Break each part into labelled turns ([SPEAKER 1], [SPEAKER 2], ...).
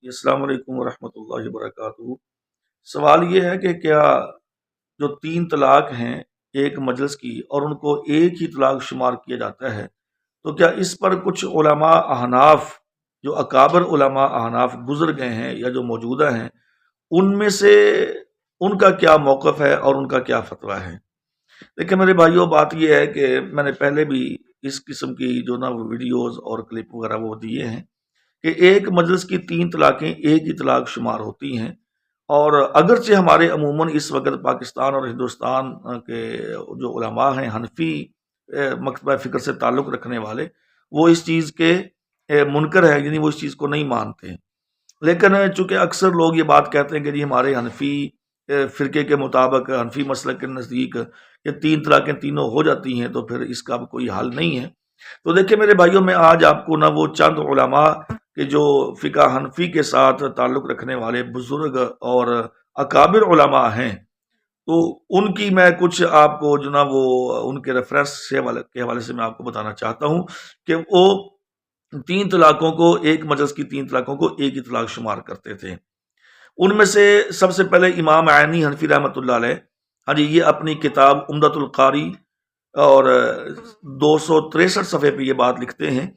[SPEAKER 1] السلام علیکم ورحمۃ اللہ وبرکاتہ۔ سوال یہ ہے کہ کیا جو تین طلاق ہیں ایک مجلس کی اور ان کو ایک ہی طلاق شمار کیا جاتا ہے، تو کیا اس پر کچھ علماء احناف، جو اکابر علماء احناف گزر گئے ہیں یا جو موجودہ ہیں، ان میں سے ان کا کیا موقف ہے اور ان کا کیا فتویٰ ہے؟ دیکھیں میرے بھائیوں، بات یہ ہے کہ میں نے پہلے بھی اس قسم کی جو نا ویڈیوز اور کلپ وغیرہ وہ دیے ہیں کہ ایک مجلس کی تین طلاقیں ایک ہی طلاق شمار ہوتی ہیں، اور اگرچہ ہمارے عموماً اس وقت پاکستان اور ہندوستان کے جو علماء ہیں حنفی مکتبہ فکر سے تعلق رکھنے والے، وہ اس چیز کے منکر ہیں، یعنی وہ اس چیز کو نہیں مانتے ہیں۔ لیکن چونکہ اکثر لوگ یہ بات کہتے ہیں کہ جی ہمارے حنفی فرقے کے مطابق، حنفی مسلک کے نزدیک یہ تین طلاقیں تینوں ہو جاتی ہیں، تو پھر اس کا کوئی حل نہیں ہے۔ تو دیکھیں میرے بھائیوں، میں آج آپ کو نہ وہ چند علماء کہ جو فقہ حنفی کے ساتھ تعلق رکھنے والے بزرگ اور اکابر علماء ہیں، تو ان کی میں کچھ آپ کو جو نا وہ ان کے ریفرنس کے حوالے سے میں آپ کو بتانا چاہتا ہوں کہ وہ تین طلاقوں کو، ایک مجلس کی تین طلاقوں کو ایک ہی طلاق شمار کرتے تھے۔ ان میں سے سب سے پہلے امام عینی حنفی رحمۃ اللہ علیہ، ہاں جی، یہ اپنی کتاب عمدۃ القاری اور 263 صفحے پہ یہ بات لکھتے ہیں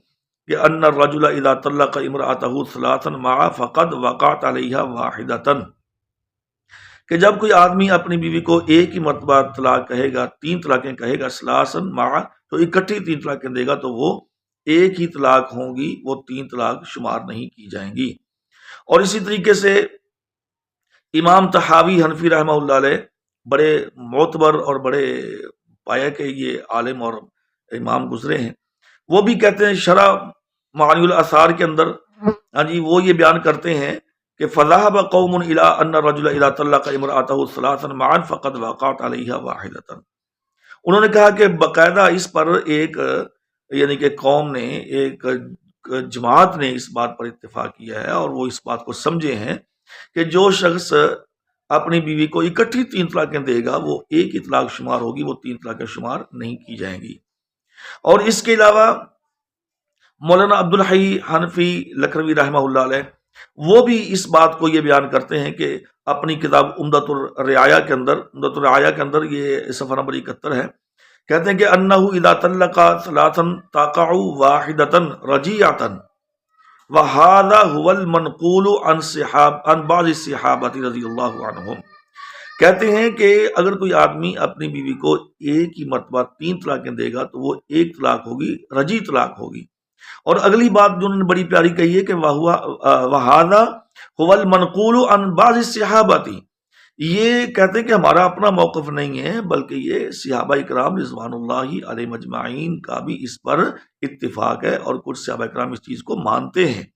[SPEAKER 1] کہ ان الرجل اذا طلق امرأته ثلاثا معا فقد وقعت علیہا واحدۃ، کہ جب کوئی آدمی اپنی بیوی کو ایک ہی مرتبہ طلاق کہے گا، تین طلاقیں کہے گا، ثلاثا معا، تو اکٹھی تین طلاقیں دے گا، تو وہ ایک ہی طلاق ہوں گی، وہ تین طلاق شمار نہیں کی جائیں گی۔ اور اسی طریقے سے امام طحاوی حنفی رحمہ اللہ علیہ، بڑے معتبر اور بڑے پایا کہ یہ عالم اور امام گزرے ہیں، وہ بھی کہتے ہیں شرح معانی الاثار کے اندر، ہاں جی، وہ یہ بیان کرتے ہیں کہ فذهب قوم الى ان الرجل اذا طلق امرأته ثلاثا معا فقد وقعت عليها واحدة۔ انہوں نے کہا کہ باقاعدہ اس پر ایک، یعنی کہ قوم نے، ایک جماعت نے اس بات پر اتفاق کیا ہے، اور وہ اس بات کو سمجھے ہیں کہ جو شخص اپنی بیوی کو اکٹھی تین طلاقیں دے گا، وہ ایک ہی طلاق شمار ہوگی، وہ تین طلاقیں شمار نہیں کی جائیں گی۔ اور اس کے علاوہ مولانا عبدالحی حنفی لکھنوی رحمہ اللہ علیہ، وہ بھی اس بات کو یہ بیان کرتے ہیں کہ اپنی کتاب عمدۃ الرعایا کے اندر یہ صفحہ نمبر 71 ہے، کہتے ہیں کہ انہ اذا طلق ثلاثا تقع واحدۃ رجیعۃ وہذا هو المنقول عن بعض الصحابہ رضی اللہ عنہم۔ کہتے ہیں کہ اگر کوئی آدمی اپنی بیوی کو ایک ہی مرتبہ تین طلاقیں دے گا، تو وہ ایک طلاق ہوگی، رجی طلاق ہوگی۔ اور اگلی بات جو انہوں نے بڑی پیاری کہی ہے کہ وَهَذَا هُوَ الْمَنْقُولُ عَنْ بَعْضِ الصَّحَابَةِ، یہ کہتے ہیں کہ ہمارا اپنا موقف نہیں ہے، بلکہ یہ صحابہ کرام رضوان اللہ علیہ مجمعین کا بھی اس پر اتفاق ہے، اور کچھ صحابہ کرام اس چیز کو مانتے ہیں۔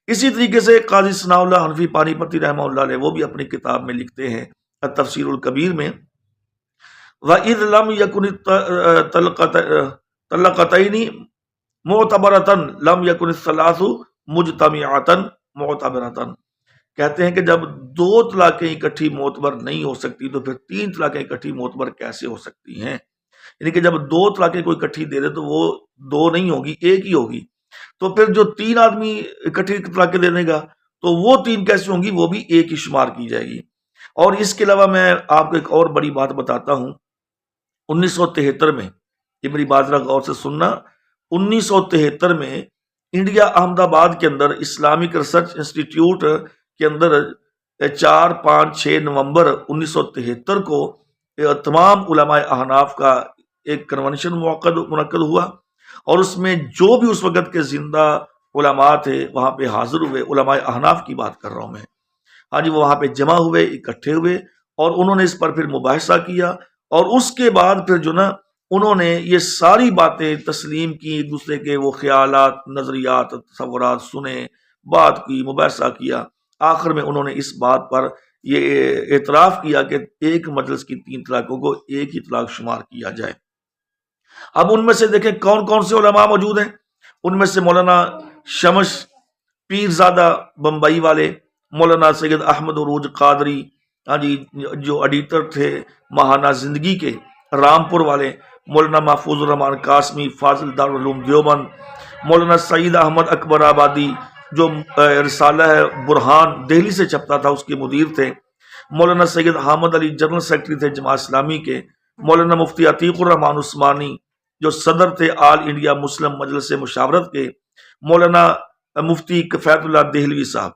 [SPEAKER 1] اسی طریقے سے قاضی ثناء اللہ حنفی پانی پتی رحمہ اللہ علیہ، وہ بھی اپنی کتاب میں لکھتے ہیں تفسیر الکبیر میں، وَإِذْ لَمْ يَكُنِ الطَّلَّقَتَيْنِ معتبرتن لم یکن الثلاث مجتمعتن معتبرتن، کہتے ہیں کہ جب دو طلاقیں اکٹھی معتبر نہیں ہو سکتی، تو پھر تین طلاقیں اکٹھی معتبر کیسے ہو سکتی ہیں؟ یعنی کہ جب دو طلاقیں کوئی اکٹھی دے دے تو وہ دو نہیں ہوگی، ایک ہی ہوگی، تو پھر جو تین آدمی اکٹھی طلاقیں دے دے گا، تو وہ تین کیسے ہوں گی؟ وہ بھی ایک ہی شمار کی جائے گی۔ اور اس کے علاوہ میں آپ کو ایک اور بڑی بات بتاتا ہوں۔ 1973 میں، یہ میری بات ذرا غور سے سننا، 1973 میں انڈیا احمد آباد کے اندر اسلامک ریسرچ انسٹیٹیوٹ کے اندر 4، 5، 6 نومبر 1973 کو تمام علماء احناف کا ایک کنونشن منعقد ہوا، اور اس میں جو بھی اس وقت کے زندہ علماء تھے وہاں پہ حاضر ہوئے۔ علماء احناف کی بات کر رہا ہوں میں، ہاں جی، وہ وہاں پہ جمع ہوئے، اکٹھے ہوئے، اور انہوں نے اس پر پھر مباحثہ کیا، اور اس کے بعد پھر جو نا انہوں نے یہ ساری باتیں تسلیم کی، ایک دوسرے کے وہ خیالات، نظریات، تصورات سنے، بات کی، مباحثہ کیا۔ آخر میں انہوں نے اس بات پر یہ اعتراف کیا کہ ایک مجلس کی تین طلاقوں کو ایک ہی طلاق شمار کیا جائے۔ اب ان میں سے دیکھیں کون کون سے علماء موجود ہیں۔ ان میں سے مولانا شمس پیرزادہ بمبئی والے، مولانا سید احمد عروج قادری، ہاں جی، جو ایڈیٹر تھے ماہانہ زندگی کے، رامپور والے، مولانا محفوظ الرحمان قاسمی فاضل دارالعلوم دیوبند، مولانا سعید احمد اکبر آبادی، جو رسالہ ہے برہان دہلی سے چھپتا تھا، اس کے مدیر تھے مولانا سید حامد علی، جنرل سیکرٹری تھے جماعت اسلامی کے، مولانا مفتی عتیق الرحمان عثمانی جو صدر تھے آل انڈیا مسلم مجلس مشاورت کے، مولانا مفتی کفایت اللہ دہلوی صاحب۔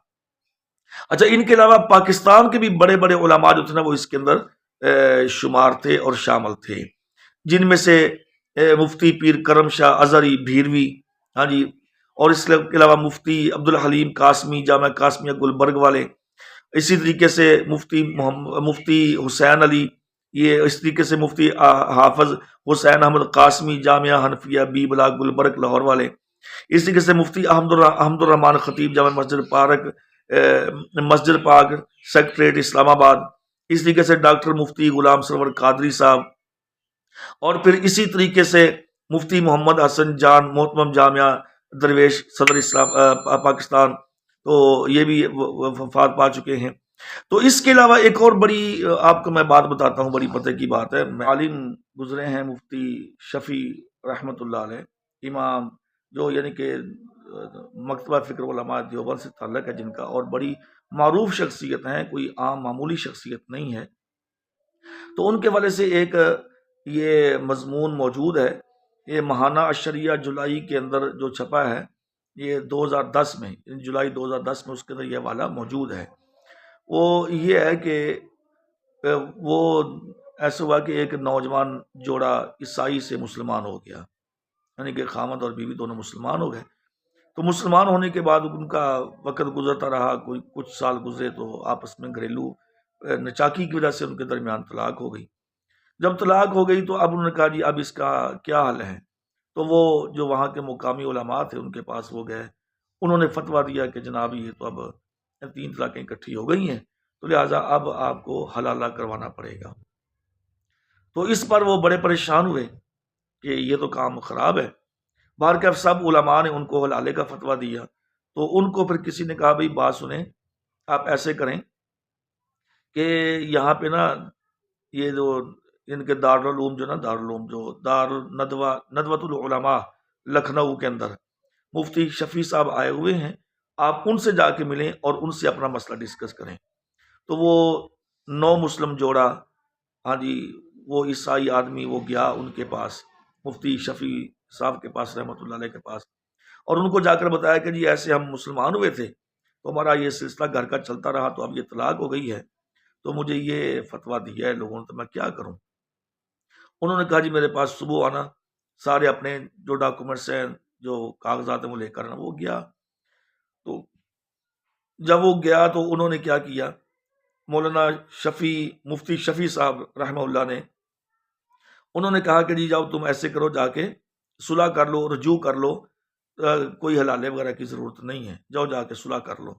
[SPEAKER 1] اچھا، ان کے علاوہ پاکستان کے بھی بڑے بڑے علماء جو تھے نا وہ اس کے اندر شمار تھے اور شامل تھے، جن میں سے مفتی پیر کرم شاہ ازہری بھیروی، ہاں جی، اور اس کے علاوہ مفتی عبدالحلیم قاسمی جامعہ قاسمیہ گلبرگ والے، اسی طریقے سے مفتی حسین علی، یہ اس طریقے سے مفتی حافظ حسین احمد قاسمی جامعہ حنفیہ بی بلاک گلبرگ لاہور والے، اس طریقے سے مفتی احمد الرحمان خطیب جامع مسجد پاک سیکٹریٹ اسلام آباد، اس طریقے سے ڈاکٹر مفتی غلام سرور قادری صاحب، اور پھر اسی طریقے سے مفتی محمد حسن جان محتمم جامعہ درویش صدر اسلام پاکستان، تو یہ بھی وفات پا چکے ہیں۔ تو اس کے علاوہ ایک اور بڑی آپ کو میں بات بتاتا ہوں، بڑی پتہ کی بات ہے، عالم گزرے ہیں مفتی شفیع رحمۃ اللہ علیہ، امام جو یعنی کہ مکتبہ فکر علماء دیوبند سے تعلق ہے جن کا، اور بڑی معروف شخصیت ہیں، کوئی عام معمولی شخصیت نہیں ہے۔ تو ان کے والے سے ایک یہ مضمون موجود ہے، یہ ماہانہ اشریہ جولائی کے اندر جو چھپا ہے، یہ 2010 میں، جولائی 2010 میں اس کے اندر یہ والا موجود ہے۔ وہ یہ ہے کہ وہ ایسا ہوا کہ ایک نوجوان جوڑا عیسائی سے مسلمان ہو گیا، یعنی کہ خامد اور بیوی دونوں مسلمان ہو گئے۔ تو مسلمان ہونے کے بعد ان کا وقت گزرتا رہا، کوئی کچھ سال گزرے تو آپس میں گھریلو نچاکی کی وجہ سے ان کے درمیان طلاق ہو گئی۔ جب طلاق ہو گئی تو اب انہوں نے کہا جی اب اس کا کیا حل ہے؟ تو وہ جو وہاں کے مقامی علماء تھے ان کے پاس وہ گئے، انہوں نے فتویٰ دیا کہ جناب یہ تو اب 3 طلاقیں اکٹھی ہو گئی ہیں، تو لہٰذا اب آپ کو حلالہ کروانا پڑے گا۔ تو اس پر وہ بڑے پریشان ہوئے کہ یہ تو کام خراب ہے۔ باہر کے سب علماء نے ان کو حلالے کا فتویٰ دیا، تو ان کو پھر کسی نے کہا بھئی بات سنیں، آپ ایسے کریں کہ یہاں پہ نا یہ جو ان کے دارالعلوم جو ندوۃ العلماء لکھنؤ کے اندر مفتی شفیع صاحب آئے ہوئے ہیں، آپ ان سے جا کے ملیں اور ان سے اپنا مسئلہ ڈسکس کریں۔ تو وہ نو مسلم جوڑا، ہاں جی، وہ عیسائی آدمی وہ گیا ان کے پاس، مفتی شفیع صاحب کے پاس رحمۃ اللہ علیہ کے پاس، اور ان کو جا کر بتایا کہ جی ایسے ہم مسلمان ہوئے تھے تو ہمارا یہ سلسلہ گھر کا چلتا رہا، تو اب یہ طلاق ہو گئی ہے، تو مجھے یہ فتویٰ دیا ہے لوگوں نے، تو میں کیا کروں؟ انہوں نے کہا جی میرے پاس صبح آنا، سارے اپنے جو ڈاکومنٹس ہیں جو کاغذات ہیں وہ لے کر آنا۔ وہ گیا، تو جب وہ گیا تو انہوں نے کیا کیا، مولانا مفتی شفیع صاحب رحمہ اللہ نے انہوں نے کہا کہ جی جاؤ تم ایسے کرو، جا کے صلح کر لو، رجوع کر لو، کوئی حلالے وغیرہ کی ضرورت نہیں ہے، جاؤ جا کے صلح کر لو۔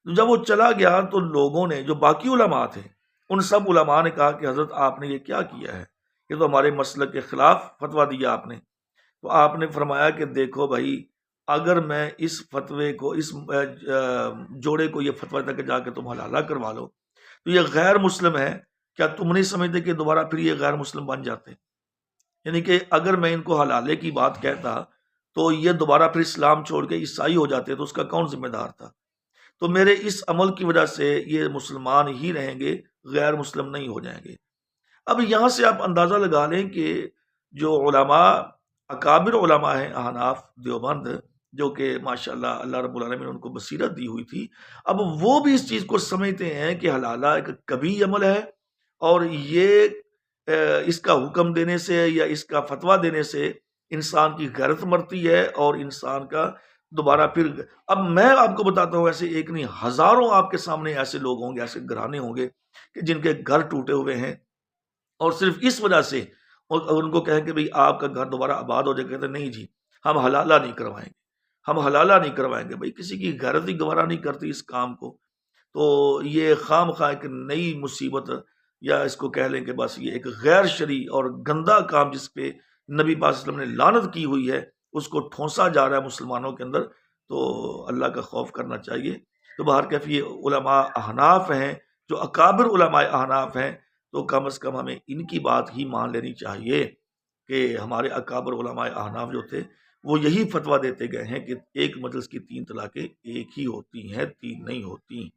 [SPEAKER 1] جب وہ چلا گیا تو لوگوں نے جو باقی علماء تھے ان سب علماء نے کہا کہ حضرت آپ نے یہ کیا کیا ہے، یہ تو ہمارے مسلک کے خلاف فتویٰ دیا آپ نے۔ تو آپ نے فرمایا کہ دیکھو بھائی، اگر میں اس فتوے کو، اس جوڑے کو یہ فتویٰ دیتا کہ جا کے تم حلالہ کروا لو، تو یہ غیر مسلم ہے، کیا تم نہیں سمجھتے کہ دوبارہ پھر یہ غیر مسلم بن جاتے؟ یعنی کہ اگر میں ان کو حلالے کی بات کہتا تو یہ دوبارہ پھر اسلام چھوڑ کے عیسائی ہو جاتے، تو اس کا کون ذمہ دار تھا؟ تو میرے اس عمل کی وجہ سے یہ مسلمان ہی رہیں گے، غیر مسلم نہیں ہو جائیں گے۔ اب یہاں سے آپ اندازہ لگا لیں کہ جو علماء، اکابر علماء ہیں احناف دیوبند، جو کہ ماشاءاللہ اللہ رب العالمین نے ان کو بصیرت دی ہوئی تھی، اب وہ بھی اس چیز کو سمجھتے ہیں کہ حلالہ ایک کبھی عمل ہے، اور یہ اس کا حکم دینے سے یا اس کا فتویٰ دینے سے انسان کی غیرت مرتی ہے، اور انسان کا دوبارہ پھر، اب میں آپ کو بتاتا ہوں ایسے ایک نہیں ہزاروں آپ کے سامنے ایسے لوگ ہوں گے، ایسے گھرانے ہوں گے کہ جن کے گھر ٹوٹے ہوئے ہیں، اور صرف اس وجہ سے ان کو کہیں کہ بھئی آپ کا گھر دوبارہ آباد ہو جائے، کہتے ہیں نہیں جی ہم حلالہ نہیں کروائیں گے، ہم حلالہ نہیں کروائیں گے۔ بھئی کسی کی غیرت ہی گوارا نہیں کرتی اس کام کو، تو یہ خام خواہ ایک نئی مصیبت، یا اس کو کہہ لیں کہ بس یہ ایک غیر شرعی اور گندا کام جس پہ نبی پاک صلی اللہ علیہ وسلم نے لعنت کی ہوئی ہے، اس کو ٹھونسا جا رہا ہے مسلمانوں کے اندر، تو اللہ کا خوف کرنا چاہیے۔ تو بہرکیف یہ علماء احناف ہیں، جو اکابر علماء احناف ہیں، تو کم از کم ہمیں ان کی بات ہی مان لینی چاہیے کہ ہمارے اکابر علماء احناف جو تھے وہ یہی فتویٰ دیتے گئے ہیں کہ ایک مجلس کی 3 طلاقیں ایک ہی ہوتی ہیں، 3 نہیں ہوتی۔